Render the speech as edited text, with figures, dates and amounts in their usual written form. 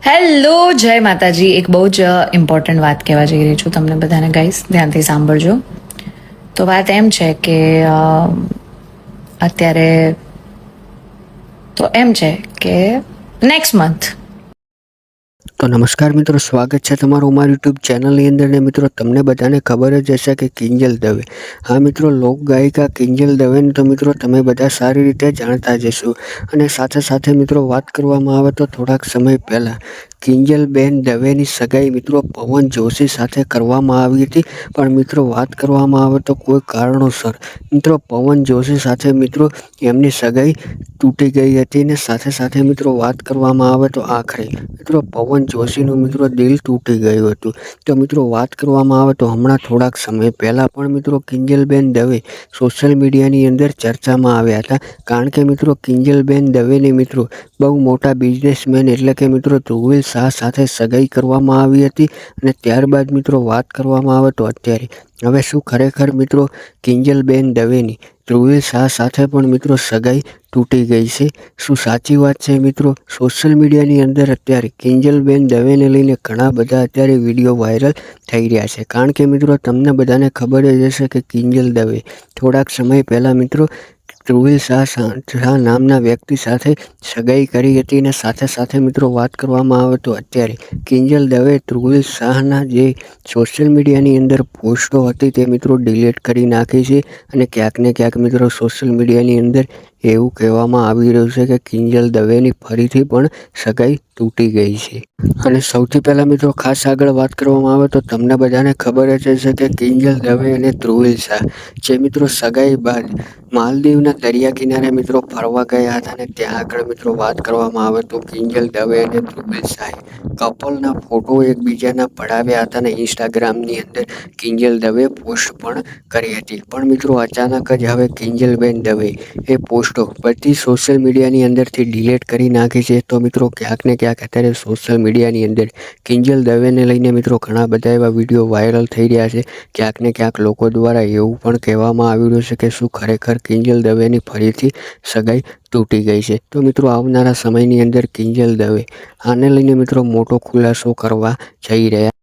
Hello જય માતાજી. એક બહુ જ ઇમ્પોર્ટન્ટ વાત કહેવા જઈ રહી છું તમને બધાને. ગાઈસ ધ્યાનથી સાંભળજો. તો વાત એમ છે કે અત્યારે તો એમ છે કે નેક્સ્ટ મંથ તો નમસ્કાર મિત્રો, સ્વાગત છે તમારું અમારી યુટ્યુબ ચેનલની અંદર. ને મિત્રો, તમને બધાને ખબર જ હશે કે કિંજલ દવે, હા મિત્રો, લોક ગાયિકા કિંજલ દવેને તો મિત્રો તમે બધા સારી રીતે જાણતા જ હશો. અને સાથે સાથે મિત્રો વાત કરવામાં આવે તો થોડાક સમય પહેલાં કિંજલબેન દવેની સગાઈ મિત્રો પવન જોશી સાથે કરવામાં આવી હતી. પણ મિત્રો વાત કરવામાં આવે તો કોઈ કારણોસર મિત્રો પવન જોશી સાથે મિત્રો એમની સગાઈ તૂટી ગઈ હતી. ને સાથે સાથે મિત્રો વાત કરવામાં આવે તો આખરે મિત્રો પવન જોશીનું મિત્રો દિલ તૂટી ગયું હતું. તો મિત્રો વાત કરવામાં આવે તો હમણાં થોડાક સમય પહેલાં પણ મિત્રો કિંજલબેન દવે સોશિયલ મીડિયાની અંદર ચર્ચામાં આવ્યા હતા. કારણ કે મિત્રો કિંજલબેન દવેને મિત્રો બહુ મોટા બિઝનેસમેન એટલે કે મિત્રો ધ્રુવીલ શાહ સાથે સગાઈ કરવામાં આવી હતી. અને ત્યારબાદ મિત્રો વાત કરવામાં આવે તો અત્યારે હવે શું ખરેખર મિત્રો કિંજલબેન દવેની ધ્રુવીલ શાહ સાથે પણ મિત્રો સગાઈ તૂટી ગઈ છે? શું સાચી વાત છે મિત્રો? સોશિયલ મીડિયાની અંદર અત્યારે કિંજલબેન દવેને લઈને ઘણા બધા અત્યારે વિડીયો વાયરલ થઈ રહ્યા છે. કારણ કે મિત્રો તમને બધાને ખબર જ હશે કે કિંજલ દવે થોડાક સમય પહેલાં મિત્રો ધ્રુવીલ શાહ નામના વ્યક્તિ સાથે સગાઈ કરી હતી. અને સાથે સાથે મિત્રો વાત કરવામાં આવે તો અત્યારે કિંજલ દવે ધ્રુવીલ શાહના જે સોશિયલ મીડિયાની અંદર પોસ્ટો હતી તે મિત્રો ડિલીટ કરી નાખી છે. અને ક્યાંક ને ક્યાંક મિત્રો સોશિયલ મીડિયાની અંદર એવું કહેવામાં આવી રહ્યું છે કે કિંજલ દવેની ફરીથી પણ સગાઈ તૂટી ગઈ છે. અને સૌથી પહેલાં મિત્રો ખાસ આગળ વાત કરવામાં આવે તો તમને બધાને ખબર જ હશે કે કિંજલ દવે અને ધ્રુવીલ શાહ જે મિત્રો સગાઈ બાદ માલદીવના દરિયા કિનારે મિત્રો ફરવા ગયા હતા. અને ત્યાં આગળ મિત્રો વાત કરવામાં આવે તો કિંજલ દવે અને ધ્રુવીલ શાહે કપલના ફોટો એકબીજાના પડાવ્યા હતા. અને ઇન્સ્ટાગ્રામની અંદર કિંજલ દવે પોસ્ટ પણ કરી હતી. પણ મિત્રો અચાનક જ હવે કિંજલબેન દવે એ પોસ્ટો બધી સોશિયલ મીડિયાની અંદરથી ડિલીટ કરી નાખી છે. તો મિત્રો ક્યાંક ને ક્યાંક અત્યારે સોશિયલ મીડિયાની અંદર કિંજલ દવેને લઈને મિત્રો ઘણા બધા એવા વિડીયો વાયરલ થઈ રહ્યા છે. ક્યાંક ને ક્યાંક લોકો દ્વારા એવું પણ કહેવામાં આવી રહ્યું છે કે શું ખરેખર કિંજલ દવેની ફરીથી સગાઈ તૂટી ગઈ છે? તો મિત્રો આવનારા સમયની અંદર કિંજલ દવે આને લઈને મિત્રો મોટો ખુલાસો કરવા જઈ રહ્યા